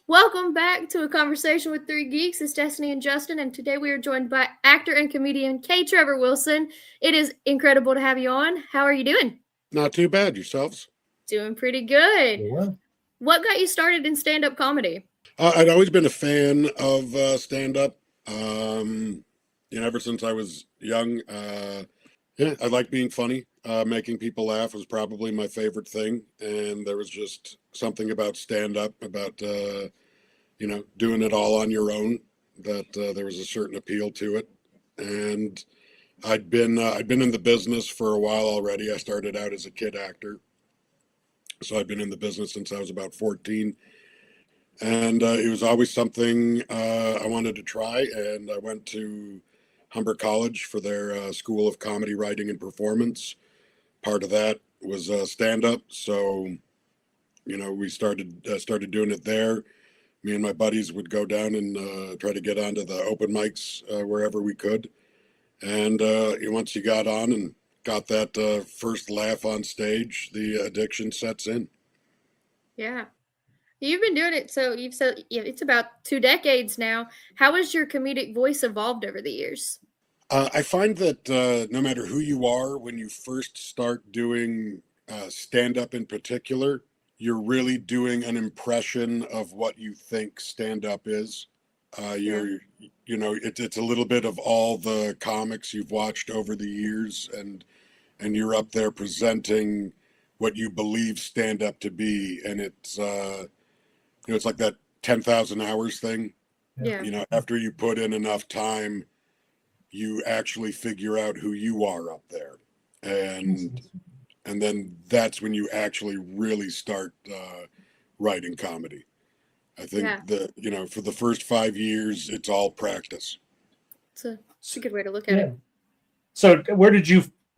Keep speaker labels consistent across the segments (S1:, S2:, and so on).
S1: Welcome back to a conversation with three geeks. It's Destiny and Justin, and today we are joined by actor and comedian Trevor Wilson. It is incredible to have you on. How are you doing?
S2: Not too bad. Yourselves?
S1: Doing pretty good.
S3: Yeah.
S1: What got you started in stand-up comedy?
S2: I'd always been a fan of stand-up. Ever since I was young. I like being funny. Making people laugh was probably my favorite thing. And there was just something about stand-up, about, doing it all on your own, that there was a certain appeal to it. And I'd been in the business for a while already. I started out as a kid actor. So I've been in the business since I was about 14. And it was always something I wanted to try. And I went to Humber College for their School of Comedy, Writing, and Performance. Part of that was stand-up. So, we started doing it there. Me and my buddies would go down and try to get onto the open mics wherever we could. And once you got on and got that first laugh on stage, the addiction sets in.
S1: Yeah. You've been doing it, so you've said it's about 2 decades now. How has your comedic voice evolved over the years?
S2: I find that no matter who you are, when you first start doing stand-up in particular, you're really doing an impression of what you think stand-up is. It's a little bit of all the comics you've watched over the years, and you're up there presenting what you believe stand-up to be, and it's like that 10,000 hours thing.
S1: Yeah.
S2: After you put in enough time, you actually figure out who you are up there, and then that's when you actually really start writing comedy. I think for the first 5 years, it's all practice.
S1: It's a good way to look at it.
S3: So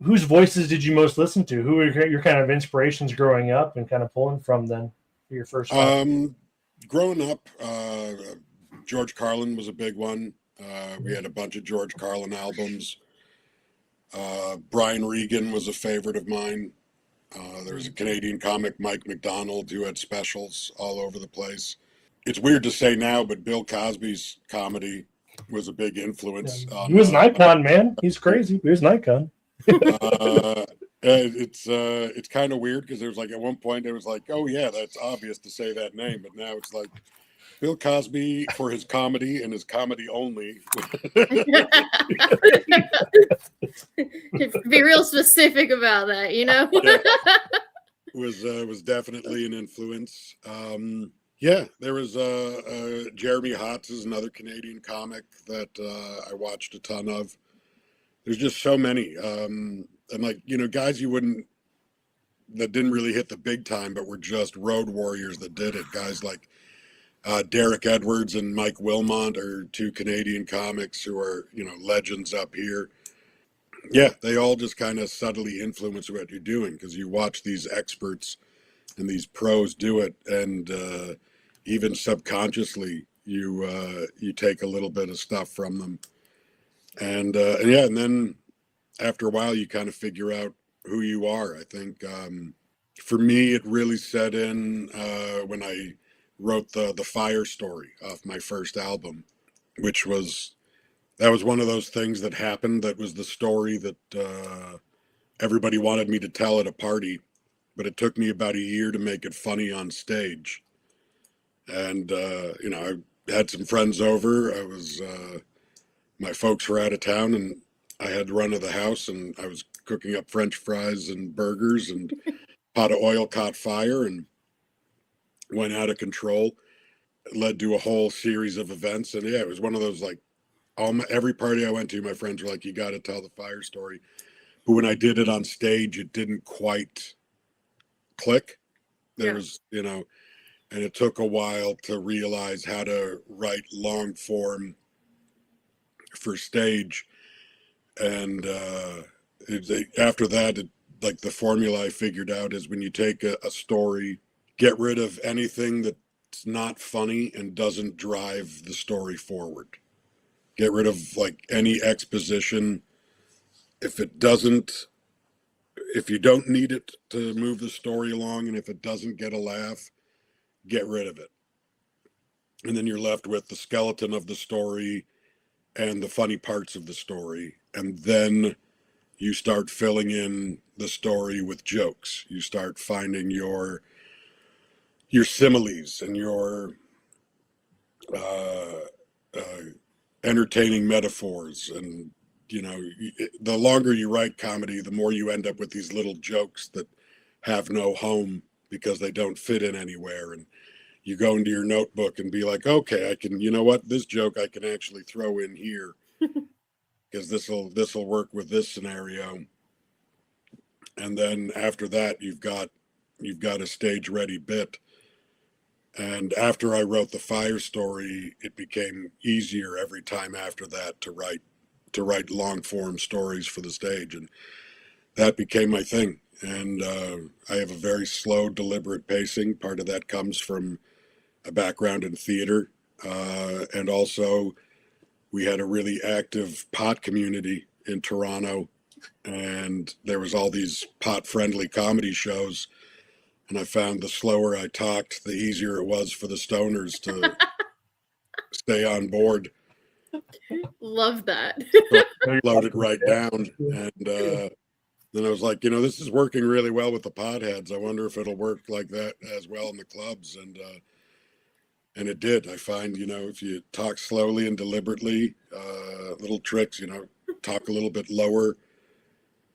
S3: whose voices did you most listen to? Who were your kind of inspirations growing up and kind of pulling from then for your first time?
S2: Growing up, George Carlin was a big one. We had a bunch of George Carlin albums. Brian Regan was a favorite of mine. There was a Canadian comic, Mike McDonald, who had specials all over the place. It's weird to say now, but Bill Cosby's comedy was a big influence.
S3: He was an icon, man. He's crazy. He was an icon.
S2: It's kind of weird because there was like at one point it was like, oh yeah, that's obvious to say that name, but now it's like Bill Cosby for his comedy and his comedy only.
S1: Be real specific about that,
S2: Was definitely an influence. There was Jeremy Hotz is another Canadian comic that I watched a ton of. There's just so many. And guys that didn't really hit the big time, but were just road warriors that did it. Guys like Derek Edwards and Mike Wilmot are two Canadian comics who are, legends up here. Yeah, they all just kind of subtly influence what you're doing because you watch these experts and these pros do it, and even subconsciously you take a little bit of stuff from them, and then after a while you kind of figure out who you are. I think for me it really set in when I wrote the Fire story off my first album, which was one of those things that happened. That was the story that everybody wanted me to tell at a party, but it took me about a year to make it funny on stage. And, I had some friends over. My folks were out of town and I had the run of the house, and I was cooking up French fries and burgers, and pot of oil caught fire and went out of control. It led to a whole series of events. And yeah, it was one of those, like, every party I went to, my friends were like, you got to tell the Fire story. But when I did it on stage, it didn't quite click. There was, and it took a while to realize how to write long form for stage. And after that, like the formula I figured out is when you take a story, get rid of anything that's not funny and doesn't drive the story forward. Get rid of like any exposition. If you don't need it to move the story along, and if it doesn't get a laugh, get rid of it. and then you're left with the skeleton of the story and the funny parts of the story, and then you start filling in the story with jokes. You start finding your similes and your entertaining metaphors. And the longer you write comedy, the more you end up with these little jokes that have no home because they don't fit in anywhere. And you go into your notebook and be like, okay, I can, this joke I can actually throw in here because this will work with this scenario. And then after that, you've got a stage ready bit. And after I wrote the fire story, it became easier every time after that to write long form stories for the stage, and that became my thing. And I have a very slow, deliberate pacing. Part of that comes from a background in theater, and also we had a really active pot community in Toronto, and there was all these pot-friendly comedy shows. And I found the slower I talked, the easier it was for the stoners to stay on board.
S1: Love that.
S2: So I slowed it right down. And then I was like, this is working really well with the potheads. I wonder if it'll work like that as well in the clubs. And it did. I find, if you talk slowly and deliberately, little tricks, talk a little bit lower,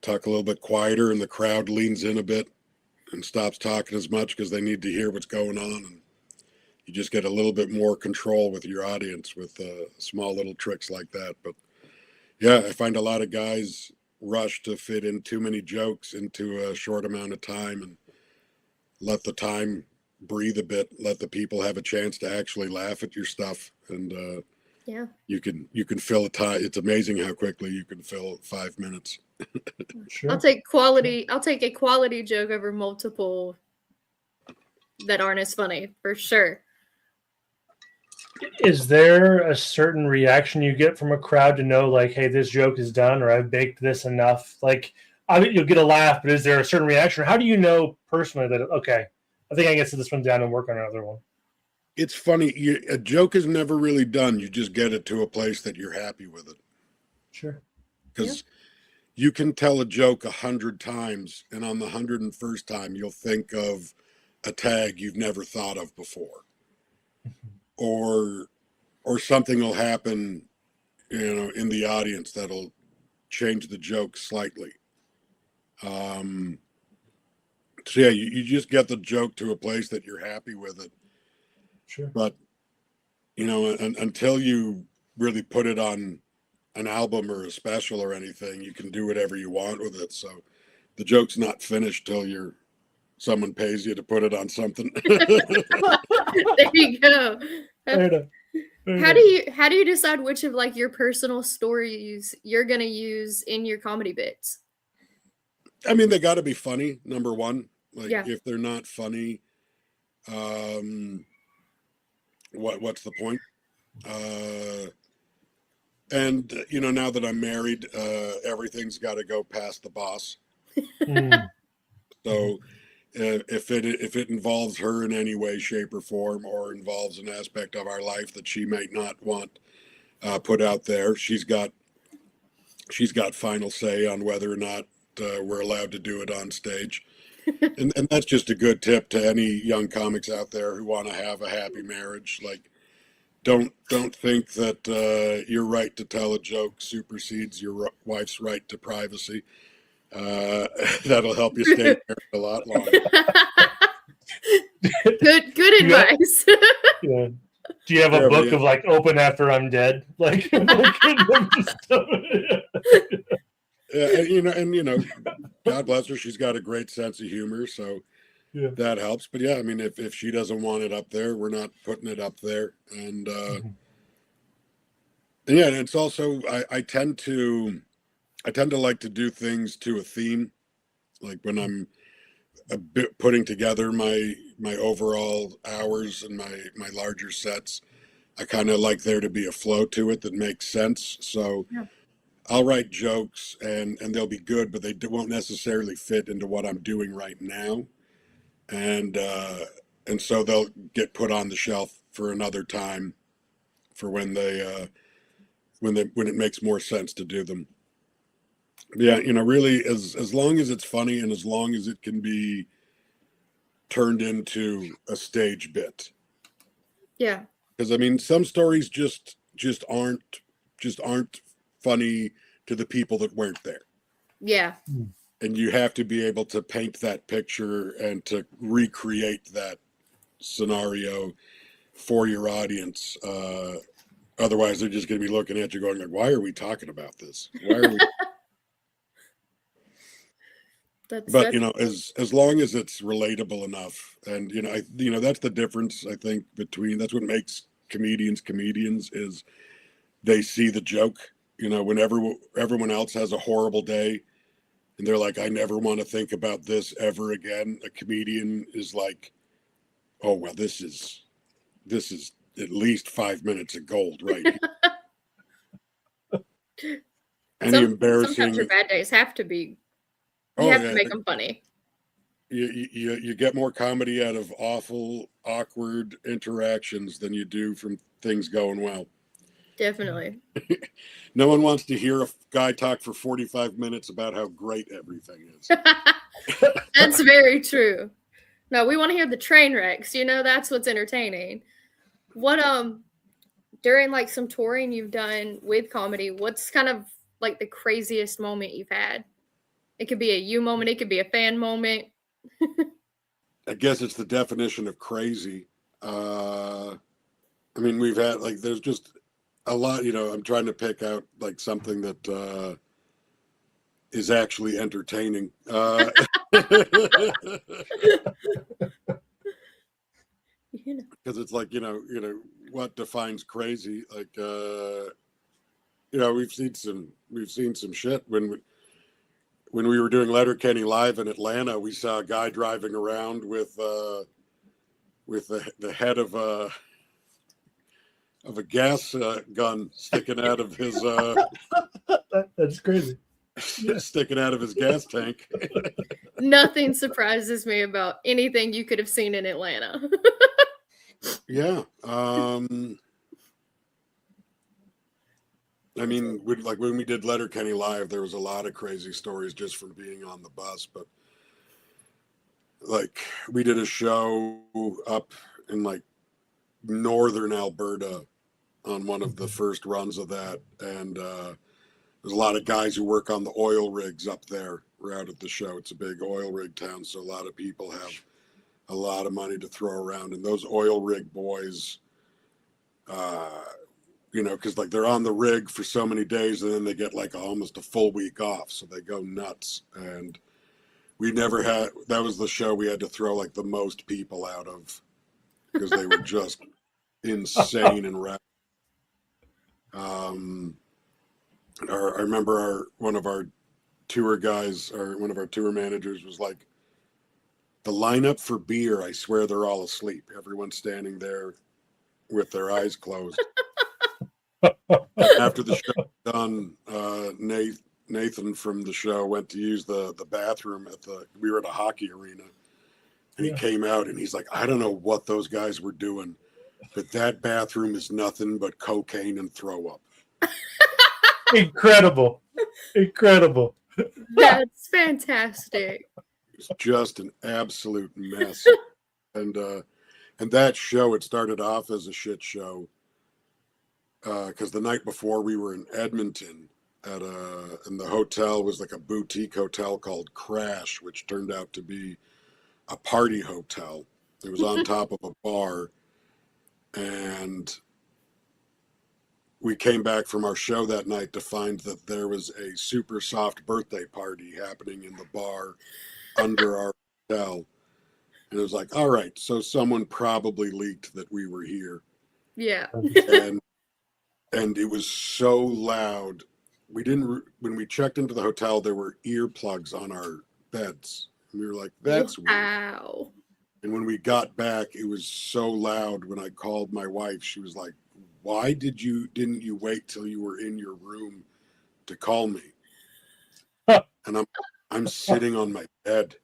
S2: talk a little bit quieter, and the crowd leans in a bit and stops talking as much because they need to hear what's going on. And you just get a little bit more control with your audience with small little tricks like that. But yeah, I find a lot of guys rush to fit in too many jokes into a short amount of time and let the time breathe a bit, let the people have a chance to actually laugh at your stuff. And
S1: yeah,
S2: you can fill a time. It's amazing how quickly you can fill 5 minutes.
S3: Sure.
S1: I'll take a quality joke over multiple that aren't as funny, for sure.
S3: Is there a certain reaction you get from a crowd to know, like, hey, this joke is done, or I've baked this enough? Like, you'll get a laugh, but is there a certain reaction? Or how do you know personally that, okay, I think I can get this one down and work on another one?
S2: It's funny. A joke is never really done. You just get it to a place that you're happy with it.
S3: Sure.
S2: Because you can tell a joke 100 times, and on the 101st time, you'll think of a tag you've never thought of before. Or something will happen, in the audience that'll change the joke slightly. So yeah, you just get the joke to a place that you're happy with it.
S3: Sure.
S2: But, until you really put it on an album or a special or anything, you can do whatever you want with it. So the joke's not finished till someone pays you to put it on something.
S1: There you go. How do you decide which of like your personal stories you're gonna use in your comedy bits?
S2: I mean, they got to be funny, number one. Like, if they're not funny, what's the point? And now that I'm married, everything's got to go past the boss. So if it involves her in any way, shape, or form, or involves an aspect of our life that she might not want put out there, she's got final say on whether or not we're allowed to do it on stage. And that's just a good tip to any young comics out there who want to have a happy marriage. Like, don't think that your right to tell a joke supersedes your wife's right to privacy. That'll help you stay married a lot longer.
S1: Good advice.
S3: Yeah. Do you have a book of like open after I'm dead? Like,
S2: yeah, God bless her. She's got a great sense of humor, so that helps. But yeah, I mean, if she doesn't want it up there, we're not putting it up there. And and yeah, and it's also I tend to like to do things to a theme, like when I'm putting together my overall hours and my larger sets. I kind of like there to be a flow to it that makes sense. So I'll write jokes and they'll be good, but they won't necessarily fit into what I'm doing right now. And so they'll get put on the shelf for another time, for when it makes more sense to do them. Yeah, really, as long as it's funny and as long as it can be turned into a stage bit.
S1: Yeah.
S2: Because I mean, some stories just aren't funny to the people that weren't there.
S1: Yeah.
S2: And you have to be able to paint that picture and to recreate that scenario for your audience. Otherwise, they're just going to be looking at you going, like, why are we talking about this? Why are we? But as long as it's relatable enough, and that's the difference, I think, that's what makes comedians is they see the joke. Whenever everyone else has a horrible day and they're like, I never want to think about this ever again, a comedian is like, oh well, this is at least 5 minutes of gold, right?
S1: Sometimes your bad days have to be. You have to make them funny.
S2: You get more comedy out of awful, awkward interactions than you do from things going well.
S1: Definitely.
S2: No one wants to hear a guy talk for 45 minutes about how great everything is.
S1: That's very true. No, we want to hear the train wrecks. That's what's entertaining. What during like some touring you've done with comedy, what's kind of like the craziest moment you've had? It could be a you moment, it could be a fan moment.
S2: I guess it's the definition of crazy. I mean, we've had there's just a lot, I'm trying to pick out like something that is actually entertaining. Because it's like, what defines crazy? Like, we've seen some shit when we were doing Letterkenny live in Atlanta. We saw a guy driving around with the head of a gas gun sticking out of his.
S3: That's crazy.
S2: Sticking out of his gas tank.
S1: Nothing surprises me about anything you could have seen in Atlanta.
S2: Yeah. I mean, when we did Letterkenny live, there was a lot of crazy stories just from being on the bus. But like, we did a show up in like northern Alberta on one of the first runs of that, and there's a lot of guys who work on the oil rigs up there. We're out at the show. It's a big oil rig town, so a lot of people have a lot of money to throw around, and those oil rig boys, because like they're on the rig for so many days, and then they get like almost a full week off, so they go nuts. And that was the show we had to throw like the most people out of because they were just insane and rap. I remember one of our tour guys, or one of our tour managers, was like, the lineup for beer, I swear they're all asleep. Everyone's standing there with their eyes closed. After the show was done, Nathan from the show went to use the bathroom we were at a hockey arena, and he came out and he's like, I don't know what those guys were doing, but that bathroom is nothing but cocaine and throw up.
S3: Incredible.
S1: That's fantastic.
S2: It's just an absolute mess. And that show, it started off as a shit show because the night before we were in Edmonton and the hotel was like a boutique hotel called Crash, which turned out to be a party hotel. It was on top of a bar, and we came back from our show that night to find that there was a super soft birthday party happening in the bar under our hotel. And it was like, all right, so someone probably leaked that we were here.
S1: Yeah.
S2: And it was so loud. When we checked into the hotel, there were earplugs on our beds. And we were like, that's weird.
S1: Wow.
S2: And when we got back, it was so loud. When I called my wife, she was like, why didn't you wait till you were in your room to call me? And I'm sitting on my bed,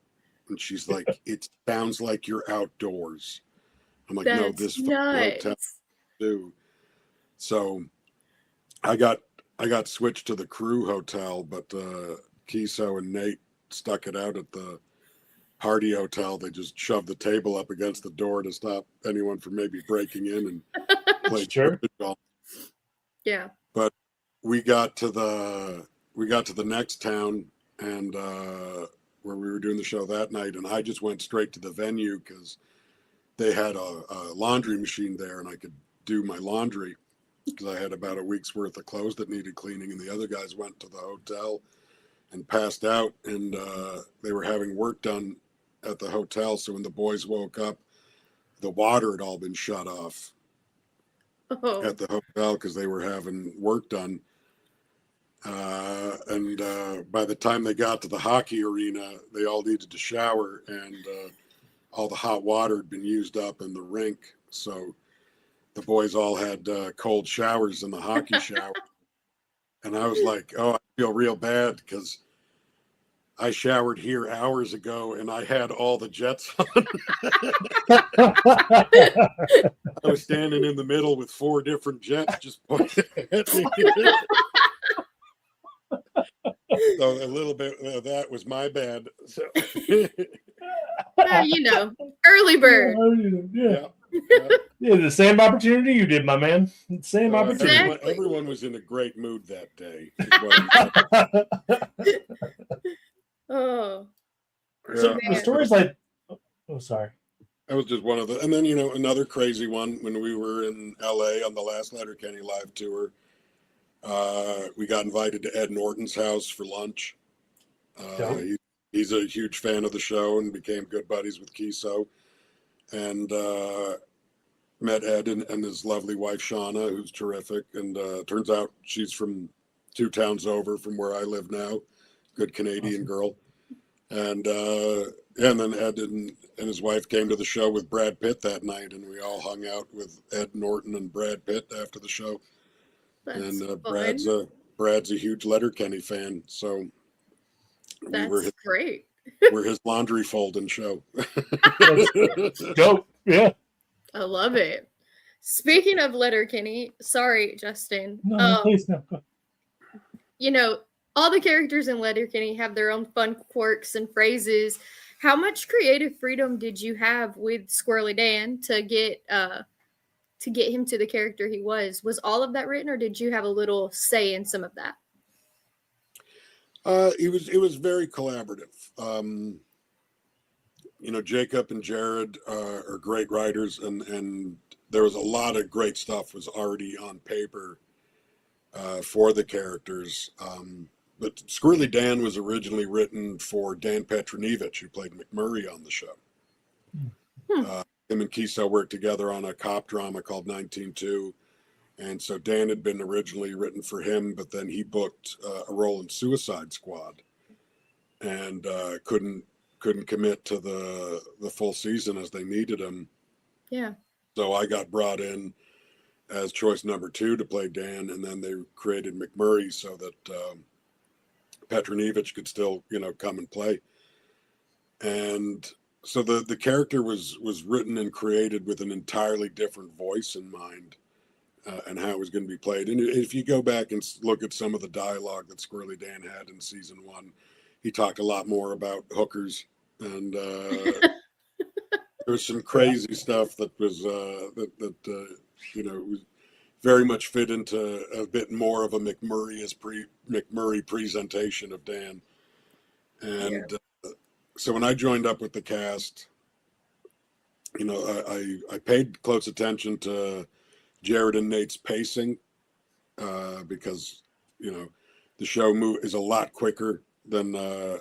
S2: and she's like, it sounds like you're outdoors. I'm like, no,
S1: That's
S2: this hotel too. So I got switched to the crew hotel, but Kiso and Nate stuck it out at the party hotel. They just shoved the table up against the door to stop anyone from maybe breaking in and playing
S3: Sure.
S2: golf.
S1: Yeah.
S2: But we got to the next town, and where we were doing the show that night, and I just went straight to the venue because they had a laundry machine there, and I could do my laundry because I had about a week's worth of clothes that needed cleaning, and the other guys went to the hotel and passed out, and they were having work done at the hotel. So when the boys woke up, the water had all been shut off at the hotel because they were having work done. And by the time they got to the hockey arena, they all needed to shower, and all the hot water had been used up in the rink. So the boys all had cold showers in the hockey shower. And I was like, oh, I feel real bad because I showered here hours ago and I had all the jets on. I was standing in the middle with 4 different jets just pointing at me. So a little bit of that was my bad. So
S1: early bird.
S3: Yeah. Yeah, the same opportunity you did, my man. Same opportunity.
S2: Everyone was in a great mood that day.
S1: Oh.
S3: So the story's like, oh, sorry.
S2: That was just one of the, and then, another crazy one when we were in LA on the last Letterkenny live tour. We got invited to Ed Norton's house for lunch. He's a huge fan of the show and became good buddies with Kiso. And met Ed and his lovely wife, Shauna, who's terrific. And turns out she's from 2 towns over from where I live now. Good Canadian girl. And and then Ed and his wife came to the show with Brad Pitt that night, and we all hung out with Ed Norton and Brad Pitt after the show.
S1: That's
S2: Brad's a huge Letterkenny fan, so
S1: that's great.
S2: We're his laundry folding show.
S3: Dope, yeah.
S1: I love it. Speaking of Letterkenny, sorry, Justin.
S3: No, please no.
S1: All the characters in Letterkenny have their own fun quirks and phrases. How much creative freedom did you have with Squirrelly Dan to get him to the character he was? Was all of that written, or did you have a little say in some of that?
S2: It was very collaborative. Jacob and Jared are great writers, and there was a lot of great stuff was already on paper for the characters. But Squirrelly Dan was originally written for Dan Petronevich, who played McMurray on the show. Him and Kiso worked together on a cop drama called 19-2. And so Dan had been originally written for him, but then he booked a role in Suicide Squad and couldn't commit to the full season as they needed him.
S1: Yeah. So
S2: I got brought in as choice number 2 to play Dan, and then they created McMurray so that Petronevich could still, come and play. And so the character was written and created with an entirely different voice in mind. And how it was going to be played. And if you go back and look at some of the dialogue that Squirrely Dan had in season 1, he talked a lot more about hookers, and there was some crazy stuff that was was very much fit into a bit more of a McMurray presentation of Dan. And so when I joined up with the cast, I paid close attention to Jared and Nate's pacing because the show is a lot quicker than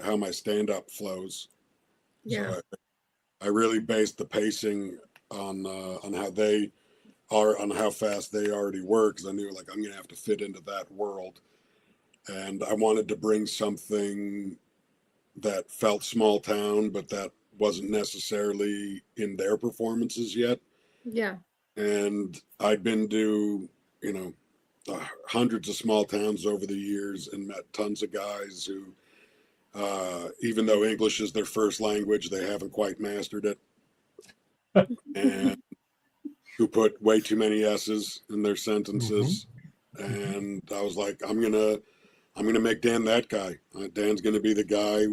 S2: how my stand-up flows.
S1: Yeah.
S2: So I really based the pacing on how they are, on how fast they already were, because I knew I'm going to have to fit into that world, and I wanted to bring something that felt small town, but that wasn't necessarily in their performances yet.
S1: Yeah.
S2: And I'd been to, hundreds of small towns over the years and met tons of guys who, even though English is their first language, they haven't quite mastered it. And who put way too many S's in their sentences. And I was like, I'm gonna make Dan that guy. Dan's gonna be the guy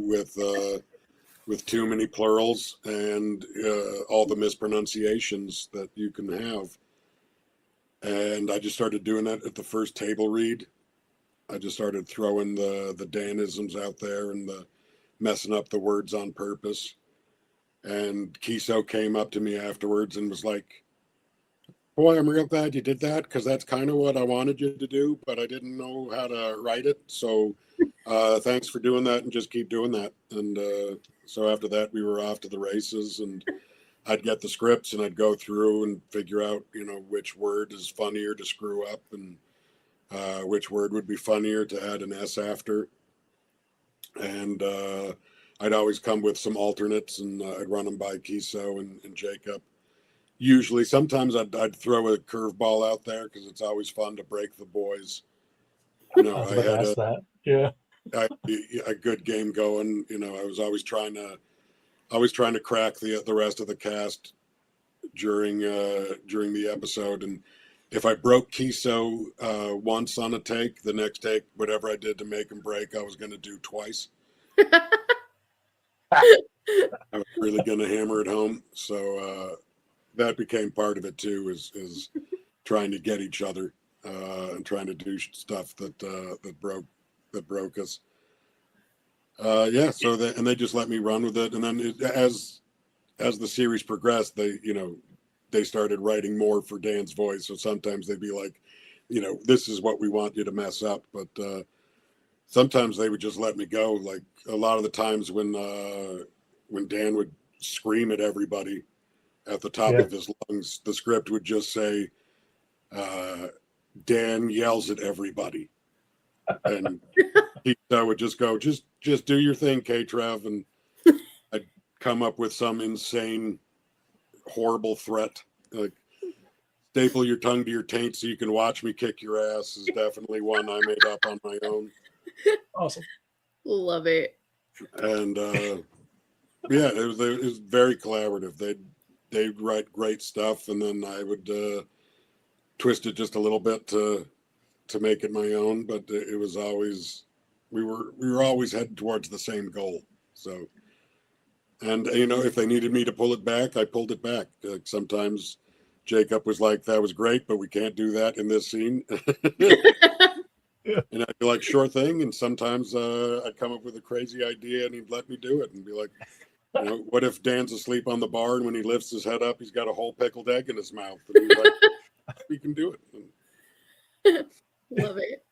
S2: with too many plurals and all the mispronunciations that you can have. And I just started doing that at the first table read. I just started throwing the Danisms out there and the messing up the words on purpose. And Kiso came up to me afterwards and was like, boy, I'm real glad you did that, because that's kind of what I wanted you to do, but I didn't know how to write it. So thanks for doing that, and just keep doing that. And so after that, we were off to the races, and I'd get the scripts and I'd go through and figure out, which word is funnier to screw up and which word would be funnier to add an S after. And I'd always come with some alternates, and I'd run them by Kiso and Jacob. Usually, sometimes I'd throw a curveball out there because it's always fun to break the boys. I had a good game going. I was always trying to crack the rest of the cast during the episode. And if I broke Kiso once on a take, the next take, whatever I did to make him break, I was going to do twice. I was really going to hammer it home. So that became part of it too, is trying to get each other and trying to do stuff that broke us. So they just let me run with it, and then as the series progressed, they started writing more for Dan's voice. So sometimes they'd be like, this is what we want you to mess up, but sometimes they would just let me go. Like a lot of the times when Dan would scream at everybody at the top of his lungs, the script would just say, Dan yells at everybody. And I would just go, just do your thing, K-Trev. And I'd come up with some insane, horrible threat. Like, staple your tongue to your taint so you can watch me kick your ass is definitely one I made up on my own.
S3: Awesome.
S1: Love it.
S2: And it was very collaborative. They'd write great stuff, and then I would twist it just a little bit to make it my own. But it was always we were always heading towards the same goal. So, and if they needed me to pull it back, I pulled it back. Sometimes Jacob was like, "That was great, but we can't do that in this scene." And I'd be like, "Sure thing." And sometimes I'd come up with a crazy idea, and he'd let me do it, and be like, what if Dan's asleep on the bar, and when he lifts his head up, he's got a whole pickled egg in his mouth? And he's like, we can do it.
S1: Love it.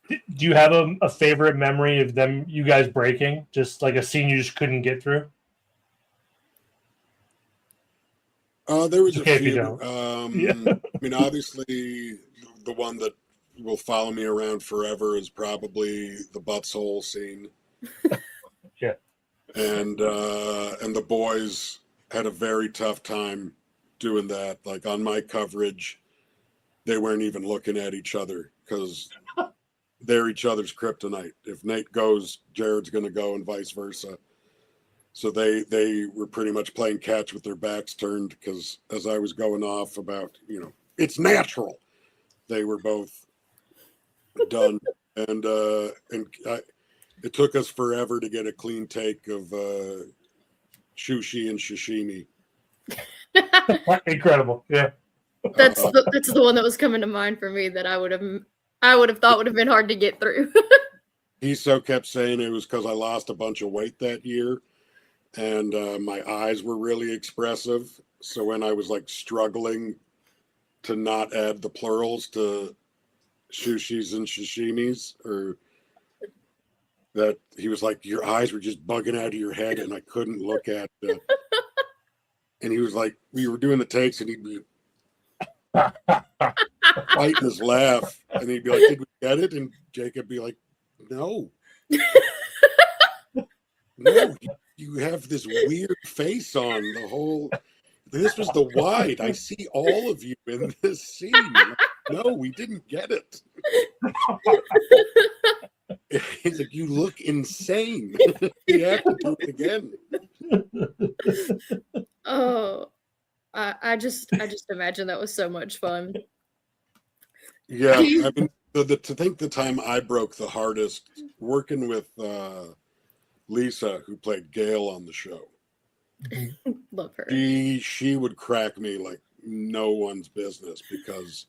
S3: Do you have a favorite memory of you guys breaking? Just like a scene you just couldn't get through?
S2: There was a few. I mean, obviously, the one that will follow me around forever is probably the butthole scene.
S3: Yeah.
S2: And the boys had a very tough time doing that. Like on my coverage, they weren't even looking at each other because they're each other's kryptonite. If Nate goes, Jared's going to go, and vice versa. So they were pretty much playing catch with their backs turned, because as I was going off about, it's natural, they were both done. And it took us forever to get a clean take of sushi and sashimi.
S3: Incredible. Yeah.
S1: That's the one that was coming to mind for me that I would have thought would have been hard to get through.
S2: He so kept saying it was because I lost a bunch of weight that year, and my eyes were really expressive. So when I was like struggling to not add the plurals to sushis and sashimis, or that he was like, your eyes were just bugging out of your head, and I couldn't look at it. And he was like, we were doing the takes, and he'd be fighting his laugh, and he'd be like, did we get it? And Jacob be like, no, you have this weird face on the whole. This was the wide. I see all of you in this scene. No, we didn't get it. He's like, you look insane. You have to do it again.
S1: Oh, I just imagine that was so much fun.
S2: Yeah, I mean, to think the time I broke the hardest working with Lisa, who played Gail on the show.
S1: Love her.
S2: She would crack me like no one's business because,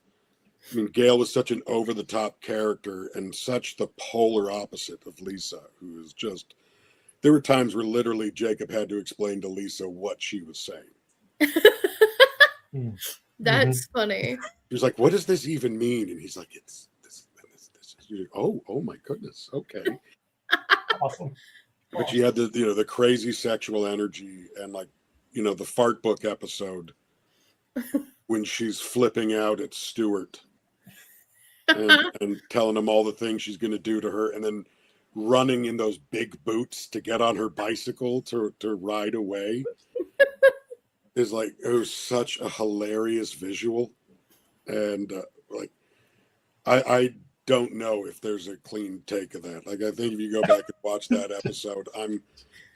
S2: I mean, Gail was such an over-the-top character and such the polar opposite of Lisa, who is just, there were times where literally Jacob had to explain to Lisa what she was saying.
S1: That's funny.
S2: He was like, what does this even mean? And he's like, it's this. You're like, oh my goodness. Okay.
S3: Awesome.
S2: But she had the crazy sexual energy and like, the fart book episode when she's flipping out at Stuart and telling him all the things she's going to do to her, and then running in those big boots to get on her bicycle to ride away is like, it was such a hilarious visual. And like, I don't know if there's a clean take of that. Like, I think if you go back and watch that episode,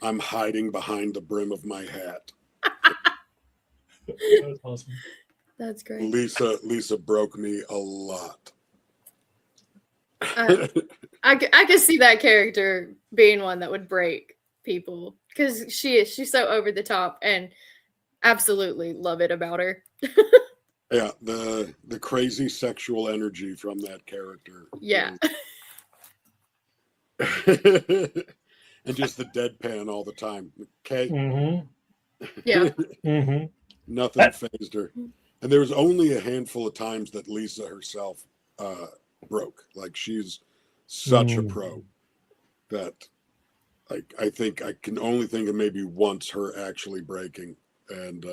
S2: I'm hiding behind the brim of my hat.
S3: That was awesome.
S1: That's great.
S2: Lisa broke me a lot.
S1: I could see that character being one that would break people because she's so over the top, and absolutely love it about her.
S2: Yeah, the crazy sexual energy from that character.
S1: Yeah.
S2: And just the deadpan all the time. Okay.
S1: Yeah.
S2: Nothing fazed her. And there was only a handful of times that Lisa herself broke. Like, she's such a pro that I think I can only think of maybe once her actually breaking. And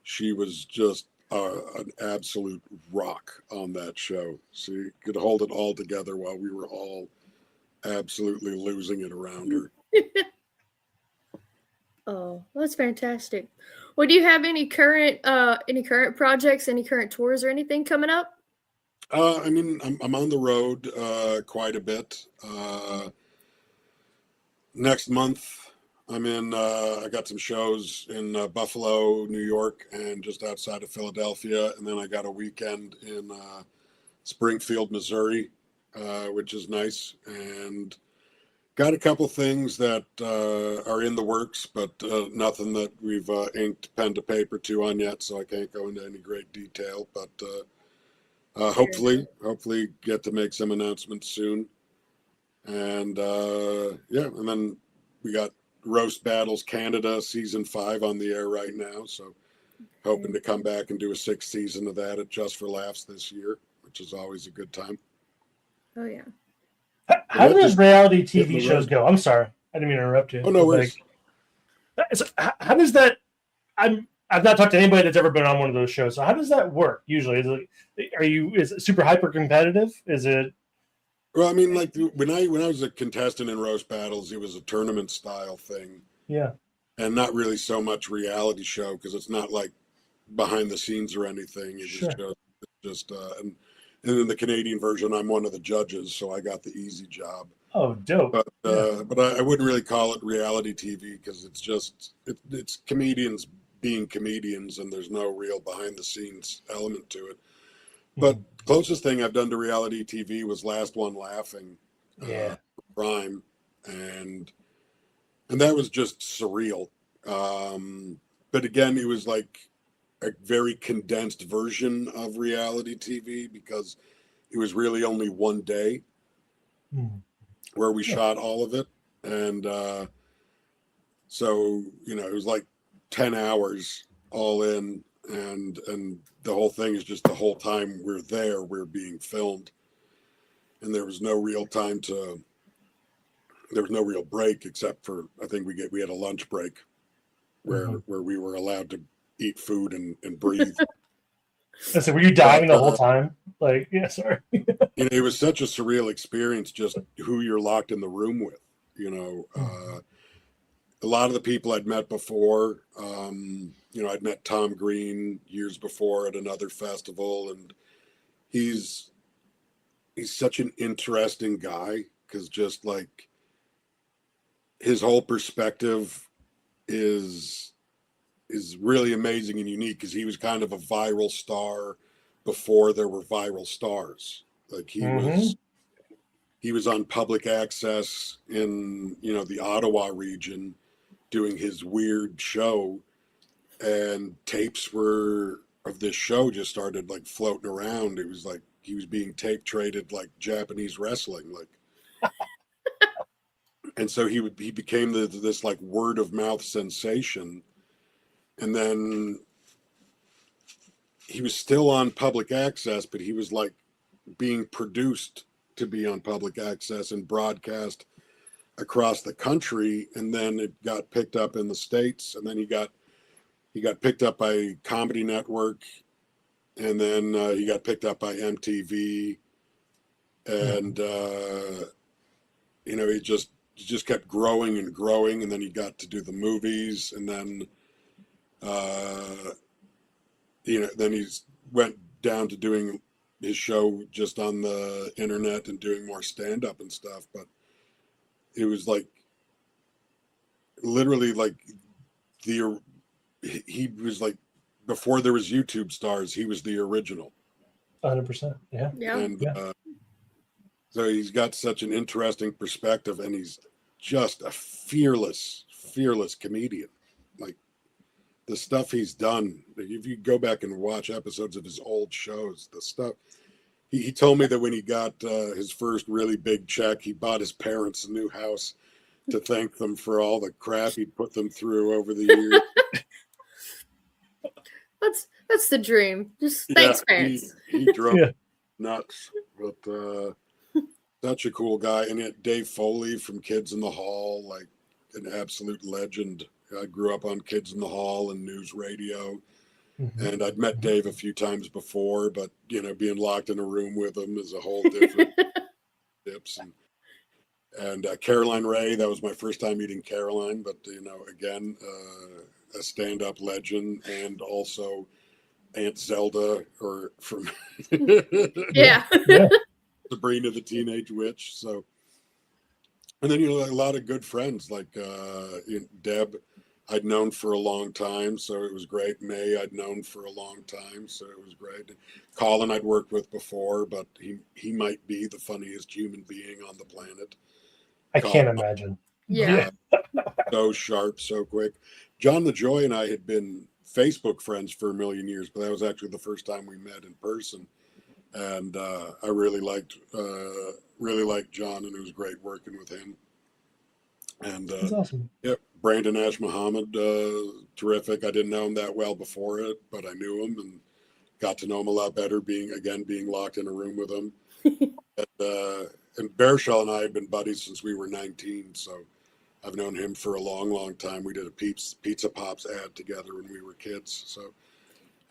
S2: she was just an absolute rock on that show. She could hold it all together while we were all absolutely losing it around her.
S1: Oh, that's fantastic. Well, do you have any current projects, any current tours or anything coming up?
S2: I mean, I'm on the road quite a bit. Next month, I'm in. I got some shows in Buffalo, New York, and just outside of Philadelphia, and then I got a weekend in Springfield, Missouri, which is nice, and got a couple things that are in the works, but nothing that we've inked pen to paper to on yet, so I can't go into any great detail. But hopefully get to make some announcements soon. And and then we got Roast Battles Canada season 5 on the air right now, so hoping to come back and do a 6th season of that at Just for Laughs this year, which is always a good time.
S1: Oh yeah.
S3: How do those reality TV shows go? I'm sorry, I didn't mean to interrupt you.
S2: Oh no worries.
S3: How does that? I've not talked to anybody that's ever been on one of those shows. So how does that work usually? Is it super hyper competitive? Is it?
S2: Well, I mean, like when I was a contestant in Roast Battles, it was a tournament style thing.
S3: Yeah.
S2: And not really so much reality show because it's not like behind the scenes or anything. It's and in the Canadian version, I'm one of the judges, so I got the easy job.
S3: Oh, dope.
S2: But I wouldn't really call it reality TV because it's comedians being comedians, and there's no real behind the scenes element to it. But closest thing I've done to reality TV was Last One Laughing, Prime, and that was just surreal. But again, it was like a very condensed version of reality TV because it was really only one day where we shot all of it. And so, it was like 10 hours all in, and the whole thing is just the whole time we're there, we're being filmed. And there was no real time there was no real break except for, I think we had a lunch break where we were allowed to eat food and breathe.
S3: So were you dying the whole time? Like, yeah, sorry.
S2: It was such a surreal experience, just who you're locked in the room with. A lot of the people I'd met before, I'd met Tom Green years before at another festival, and he's such an interesting guy because just like his whole perspective is is really amazing and unique because he was kind of a viral star before there were viral stars. Like he was on public access in, the Ottawa region doing his weird show, and tapes of this show just started like floating around. It was like he was being tape traded like Japanese wrestling, like. And so he became this like word of mouth sensation, and then he was still on public access, but he was like being produced to be on public access and broadcast across the country. And then it got picked up in the States, and then he got picked up by Comedy Network, and then he got picked up by MTV, and he just kept growing and growing, and then he got to do the movies, and then then he went down to doing his show just on the internet and doing more stand-up and stuff. But it was like literally like he was like, before there was YouTube stars, he was the original.
S3: 100%. Yeah.
S2: And so he's got such an interesting perspective, and he's just a fearless comedian. Like the stuff he's done, if you go back and watch episodes of his old shows, the stuff he told me that when he got his first really big check, he bought his parents a new house to thank them for all the crap he'd put them through over the years.
S1: That's the dream. Just thanks, parents.
S2: He drove nuts, but such a cool guy. And yet Dave Foley from Kids in the Hall, like an absolute legend. I grew up on Kids in the Hall and news radio. And I'd met Dave a few times before, but being locked in a room with him is a whole different tips. And Caroline Ray, that was my first time meeting Caroline, but again, a stand-up legend, and also Aunt Zelda, or from Sabrina the Teenage Witch. So, and then a lot of good friends like Deb, I'd known for a long time, so it was great. May, I'd known for a long time, so it was great. Colin, I'd worked with before, but he might be the funniest human being on the planet.
S3: I can't imagine.
S1: Yeah.
S2: So sharp, so quick. John LaJoy and I had been Facebook friends for a million years, but that was actually the first time we met in person. And I really liked John, and it was great working with him. And
S3: that's awesome.
S2: Brandon Ash Muhammad, terrific. I didn't know him that well before it, but I knew him and got to know him a lot better being locked in a room with him. And Baruchel and I have been buddies since we were 19, so I've known him for a long, long time. We did a Pizza Pops ad together when we were kids. So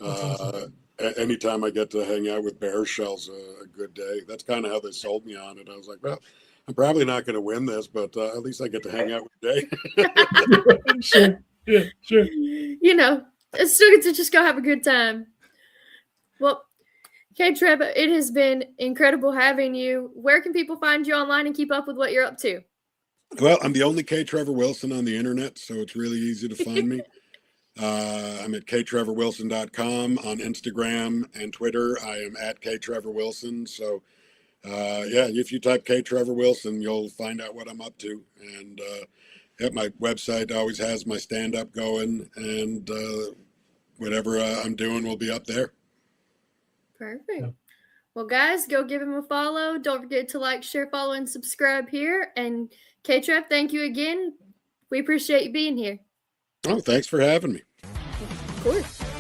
S2: awesome. Anytime I get to hang out with Baruchel's a good day. That's kind of how they sold me on it. I was like, well, I'm probably not going to win this, but at least I get to hang out with Dave.
S3: Sure. Yeah, sure.
S1: It's still good to just go have a good time. Well, okay, Trevor, it has been incredible having you. Where can people find you online and keep up with what you're up to?
S2: Well, I'm the only K. Trevor Wilson on the internet, so it's really easy to find me. I'm at ktrevorwilson.com. On Instagram and Twitter, I am at K. Trevor Wilson. So, if you type K. Trevor Wilson, you'll find out what I'm up to. And my website always has my stand-up going, and whatever I'm doing will be up there.
S1: Perfect. Yeah. Well, guys, go give him a follow. Don't forget to like, share, follow, and subscribe here. And K-Trev, thank you again. We appreciate you being here.
S2: Oh, thanks for having me.
S1: Of course.